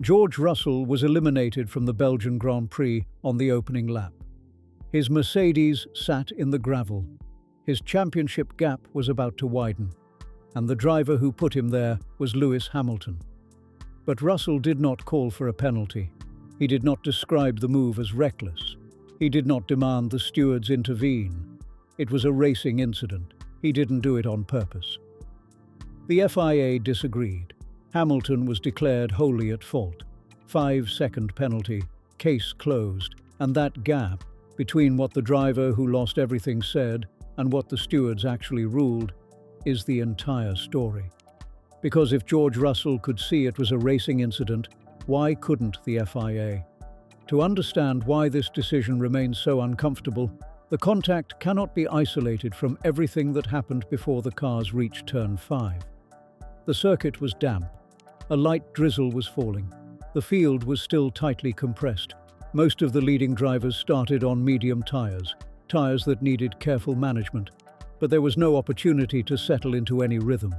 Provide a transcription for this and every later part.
George Russell was eliminated from the Belgian Grand Prix on the opening lap. His Mercedes sat in the gravel. His championship gap was about to widen, and the driver who put him there was Lewis Hamilton. But Russell did not call for a penalty. He did not describe the move as reckless. He did not demand the stewards intervene. It was a racing incident. He didn't do it on purpose. The FIA disagreed. Hamilton was declared wholly at fault. 5-second penalty, case closed, and that gap between what the driver who lost everything said and what the stewards actually ruled is the entire story. Because if George Russell could see it was a racing incident, why couldn't the FIA? To understand why this decision remains so uncomfortable, the contact cannot be isolated from everything that happened before the cars reached turn 5. The circuit was damp. A light drizzle was falling. The field was still tightly compressed. Most of the leading drivers started on medium tires that needed careful management, but there was no opportunity to settle into any rhythm.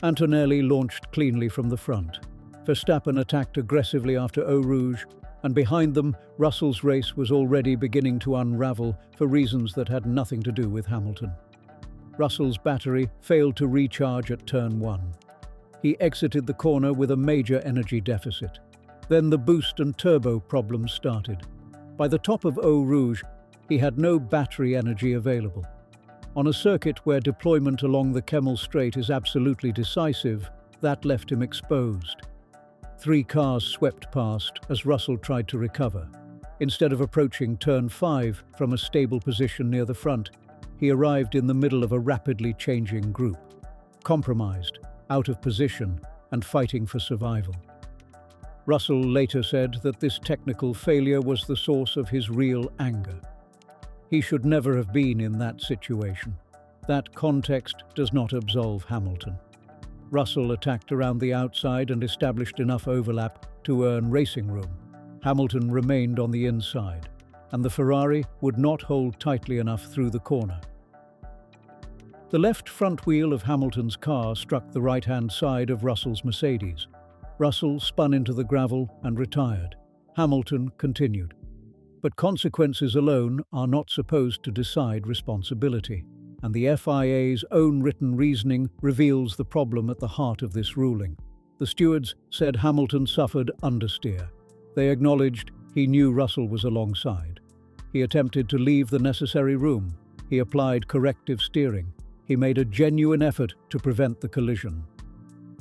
Antonelli launched cleanly from the front. Verstappen attacked aggressively after Eau Rouge, and behind them, Russell's race was already beginning to unravel for reasons that had nothing to do with Hamilton. Russell's battery failed to recharge at turn 1. He exited the corner with a major energy deficit. Then the boost and turbo problems started. By the top of Eau Rouge, he had no battery energy available. On a circuit where deployment along the Kemmel Straight is absolutely decisive, that left him exposed. 3 cars swept past as Russell tried to recover. Instead of approaching turn 5 from a stable position near the front, he arrived in the middle of a rapidly changing group, compromised, out of position, and fighting for survival. Russell later said that this technical failure was the source of his real anger. He should never have been in that situation. That context does not absolve Hamilton. Russell attacked around the outside and established enough overlap to earn racing room. Hamilton remained on the inside, and the Ferrari would not hold tightly enough through the corner. The left front wheel of Hamilton's car struck the right-hand side of Russell's Mercedes. Russell spun into the gravel and retired. Hamilton continued. But consequences alone are not supposed to decide responsibility, and the FIA's own written reasoning reveals the problem at the heart of this ruling. The stewards said Hamilton suffered understeer. They acknowledged he knew Russell was alongside. He attempted to leave the necessary room. He applied corrective steering. He made a genuine effort to prevent the collision.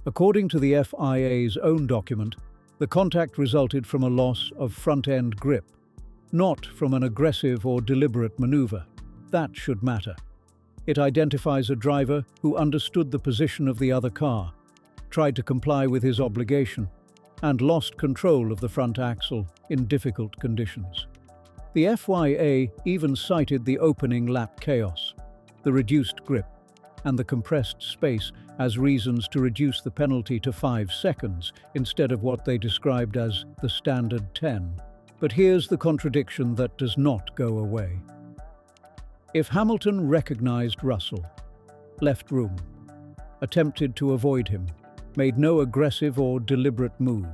According to the FIA's own document, the contact resulted from a loss of front-end grip, not from an aggressive or deliberate maneuver. That should matter. It identifies a driver who understood the position of the other car, tried to comply with his obligation, and lost control of the front axle in difficult conditions. The FIA even cited the opening lap chaos, the reduced grip, and the compressed space as reasons to reduce the penalty to 5 seconds instead of what they described as the standard 10. But here's the contradiction that does not go away. If Hamilton recognized Russell, left room, attempted to avoid him, made no aggressive or deliberate move,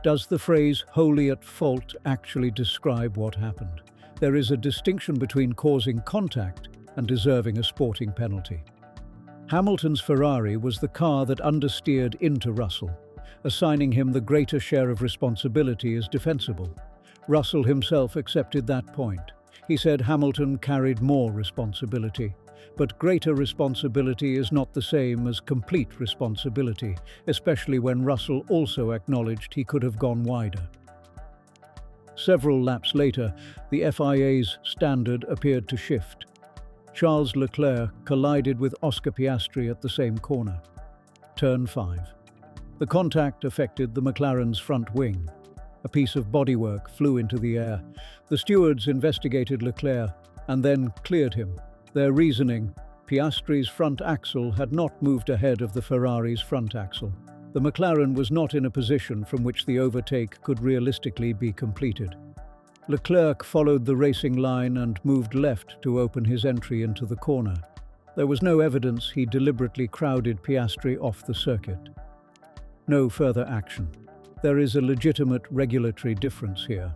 does the phrase "wholly at fault" actually describe what happened? There is a distinction between causing contact and deserving a sporting penalty. Hamilton's Ferrari was the car that understeered into Russell, assigning him the greater share of responsibility as defensible. Russell himself accepted that point. He said Hamilton carried more responsibility, but greater responsibility is not the same as complete responsibility, especially when Russell also acknowledged he could have gone wider. Several laps later, the FIA's standard appeared to shift. Charles Leclerc collided with Oscar Piastri at the same corner. Turn 5. The contact affected the McLaren's front wing. A piece of bodywork flew into the air. The stewards investigated Leclerc and then cleared him. Their reasoning: Piastri's front axle had not moved ahead of the Ferrari's front axle. The McLaren was not in a position from which the overtake could realistically be completed. Leclerc followed the racing line and moved left to open his entry into the corner. There was no evidence he deliberately crowded Piastri off the circuit. No further action. There is a legitimate regulatory difference here.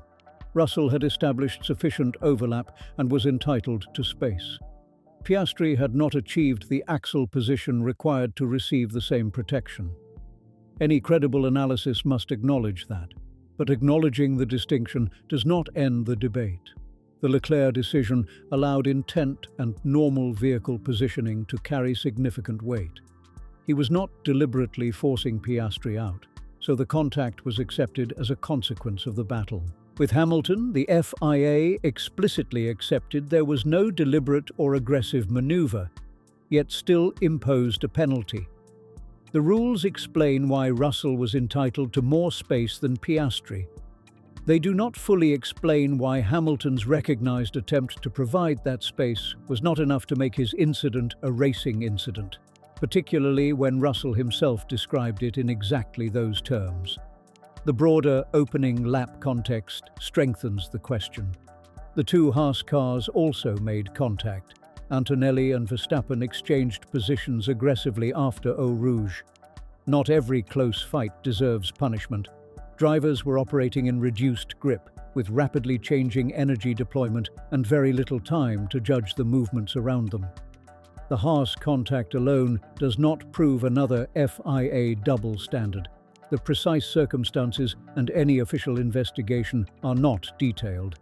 Russell had established sufficient overlap and was entitled to space. Piastri had not achieved the axle position required to receive the same protection. Any credible analysis must acknowledge that, but acknowledging the distinction does not end the debate. The Leclerc decision allowed intent and normal vehicle positioning to carry significant weight. He was not deliberately forcing Piastri out, so the contact was accepted as a consequence of the battle. With Hamilton, the FIA explicitly accepted there was no deliberate or aggressive maneuver, yet still imposed a penalty. The rules explain why Russell was entitled to more space than Piastri. They do not fully explain why Hamilton's recognized attempt to provide that space was not enough to make his incident a racing incident, particularly when Russell himself described it in exactly those terms. The broader opening lap context strengthens the question. The two Haas cars also made contact. Antonelli and Verstappen exchanged positions aggressively after Eau Rouge. Not every close fight deserves punishment. Drivers were operating in reduced grip, with rapidly changing energy deployment and very little time to judge the movements around them. The Haas contact alone does not prove another FIA double standard. The precise circumstances and any official investigation are not detailed,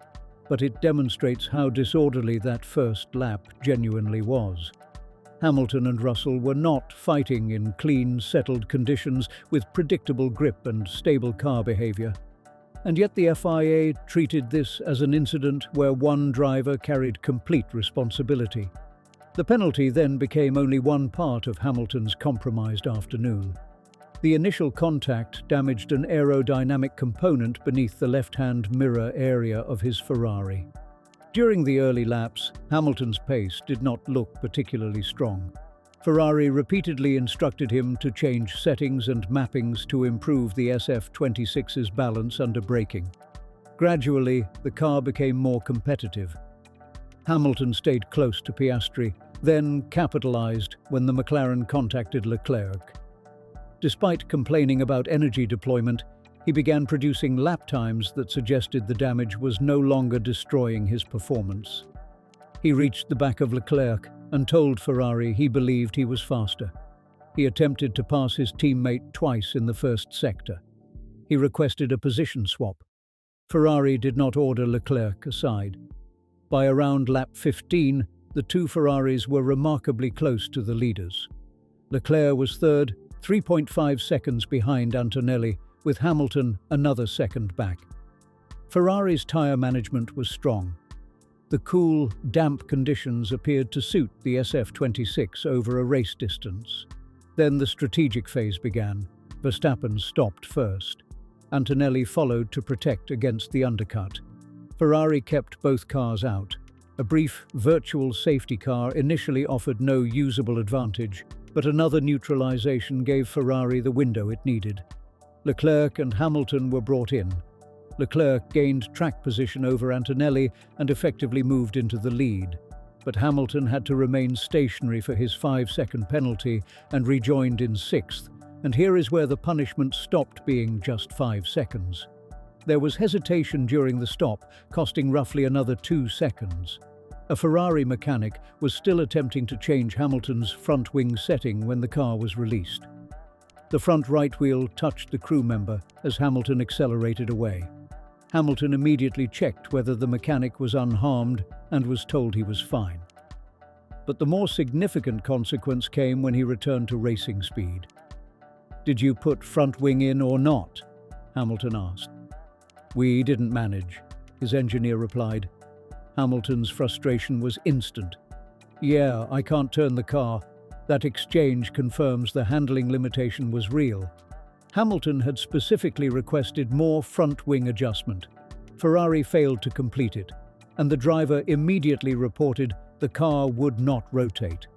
but it demonstrates how disorderly that first lap genuinely was. Hamilton and Russell were not fighting in clean, settled conditions with predictable grip and stable car behavior. And yet the FIA treated this as an incident where one driver carried complete responsibility. The penalty then became only one part of Hamilton's compromised afternoon. The initial contact damaged an aerodynamic component beneath the left-hand mirror area of his Ferrari. During the early laps, Hamilton's pace did not look particularly strong. Ferrari repeatedly instructed him to change settings and mappings to improve the SF26's balance under braking. Gradually, the car became more competitive. Hamilton stayed close to Piastri, then capitalized when the McLaren contacted Leclerc. Despite complaining about energy deployment, he began producing lap times that suggested the damage was no longer destroying his performance. He reached the back of Leclerc and told Ferrari he believed he was faster. He attempted to pass his teammate twice in the first sector. He requested a position swap. Ferrari did not order Leclerc aside. By around lap 15, the two Ferraris were remarkably close to the leaders. Leclerc was third, 3.5 seconds behind Antonelli, with Hamilton another second back. Ferrari's tyre management was strong. The cool, damp conditions appeared to suit the SF26 over a race distance. Then the strategic phase began. Verstappen stopped first. Antonelli followed to protect against the undercut. Ferrari kept both cars out. A brief virtual safety car initially offered no usable advantage, but another neutralization gave Ferrari the window it needed. Leclerc and Hamilton were brought in. Leclerc gained track position over Antonelli and effectively moved into the lead, but Hamilton had to remain stationary for his 5-second penalty and rejoined in 6th, and here is where the punishment stopped being just 5 seconds. There was hesitation during the stop, costing roughly another 2 seconds. A Ferrari mechanic was still attempting to change Hamilton's front wing setting when the car was released. The front right wheel touched the crew member as Hamilton accelerated away. Hamilton immediately checked whether the mechanic was unharmed and was told he was fine. But the more significant consequence came when he returned to racing speed. "Did you put front wing in or not?" Hamilton asked. "We didn't manage," his engineer replied. Hamilton's frustration was instant. "Yeah, I can't turn the car." That exchange confirms the handling limitation was real. Hamilton had specifically requested more front wing adjustment. Ferrari failed to complete it, and the driver immediately reported the car would not rotate.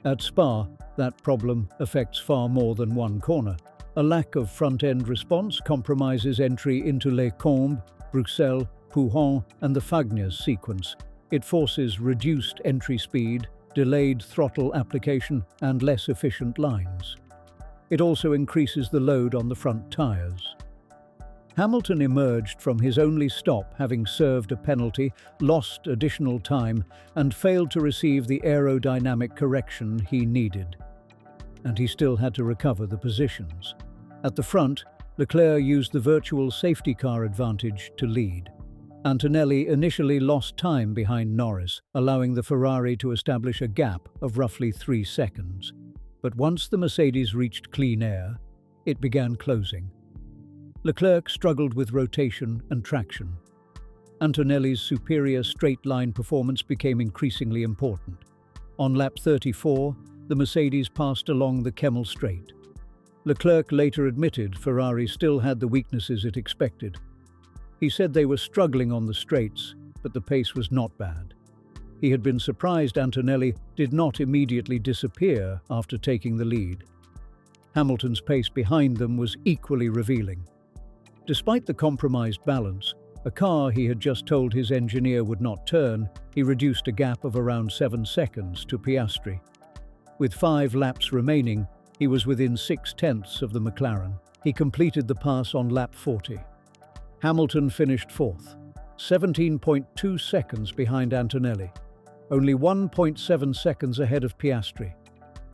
At Spa, that problem affects far more than one corner. A lack of front-end response compromises entry into Les Combes, Bruxelles, Pouhon, and the Fagnes sequence. It forces reduced entry speed, delayed throttle application, and less efficient lines. It also increases the load on the front tyres. Hamilton emerged from his only stop having served a penalty, lost additional time, and failed to receive the aerodynamic correction he needed. And he still had to recover the positions. At the front, Leclerc used the virtual safety car advantage to lead. Antonelli initially lost time behind Norris, allowing the Ferrari to establish a gap of roughly 3 seconds. But once the Mercedes reached clean air, it began closing. Leclerc struggled with rotation and traction. Antonelli's superior straight-line performance became increasingly important. On lap 34, the Mercedes passed along the Kemmel Straight. Leclerc later admitted Ferrari still had the weaknesses it expected. He said they were struggling on the straights, but the pace was not bad. He had been surprised Antonelli did not immediately disappear after taking the lead. Hamilton's pace behind them was equally revealing. Despite the compromised balance, a car he had just told his engineer would not turn, he reduced a gap of around 7 seconds to Piastri. With 5 laps remaining, he was within 6/10 of the McLaren. He completed the pass on lap 40. Hamilton finished 4th, 17.2 seconds behind Antonelli, only 1.7 seconds ahead of Piastri.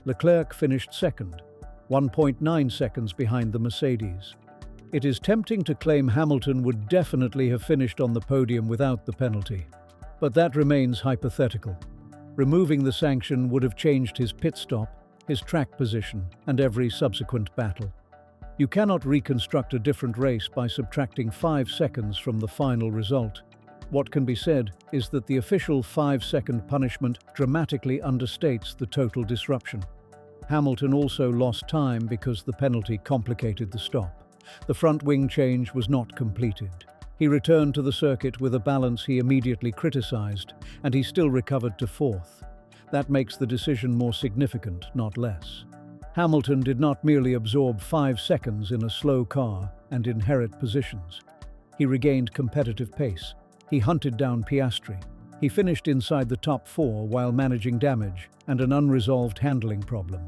Leclerc finished 2nd, 1.9 seconds behind the Mercedes. It is tempting to claim Hamilton would definitely have finished on the podium without the penalty, but that remains hypothetical. Removing the sanction would have changed his pit stop, his track position, and every subsequent battle. You cannot reconstruct a different race by subtracting 5 seconds from the final result. What can be said is that the official 5-second punishment dramatically understates the total disruption. Hamilton also lost time because the penalty complicated the stop. The front wing change was not completed. He returned to the circuit with a balance he immediately criticized, and he still recovered to 4th. That makes the decision more significant, not less. Hamilton did not merely absorb 5 seconds in a slow car and inherit positions. He regained competitive pace. He hunted down Piastri. He finished inside the top 4 while managing damage and an unresolved handling problem.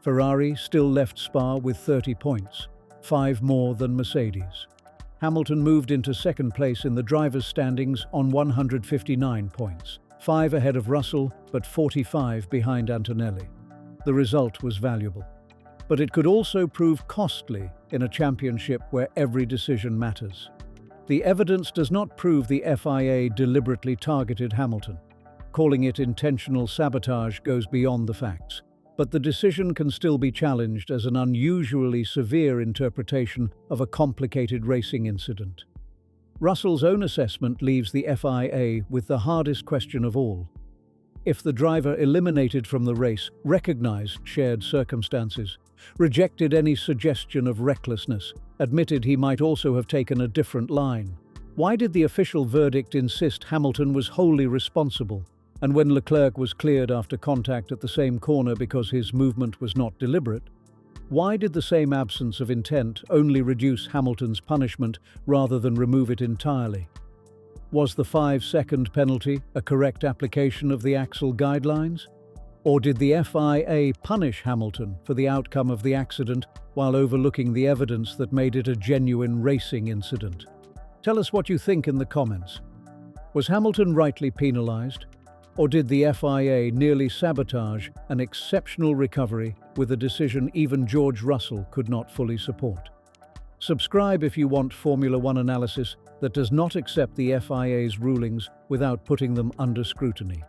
Ferrari still left Spa with 30 points, 5 more than Mercedes. Hamilton moved into 2nd place in the drivers' standings on 159 points, 5 ahead of Russell, but 45 behind Antonelli. The result was valuable, but it could also prove costly in a championship where every decision matters. The evidence does not prove the FIA deliberately targeted Hamilton. Calling it intentional sabotage goes beyond the facts, but the decision can still be challenged as an unusually severe interpretation of a complicated racing incident. Russell's own assessment leaves the FIA with the hardest question of all. If the driver eliminated from the race recognized shared circumstances, rejected any suggestion of recklessness, admitted he might also have taken a different line, why did the official verdict insist Hamilton was wholly responsible? And when Leclerc was cleared after contact at the same corner because his movement was not deliberate, why did the same absence of intent only reduce Hamilton's punishment rather than remove it entirely? Was the 5-second penalty a correct application of the Axel guidelines? Or did the FIA punish Hamilton for the outcome of the accident while overlooking the evidence that made it a genuine racing incident? Tell us what you think in the comments. Was Hamilton rightly penalized? Or did the FIA nearly sabotage an exceptional recovery with a decision even George Russell could not fully support? Subscribe if you want Formula One analysis that does not accept the FIA's rulings without putting them under scrutiny.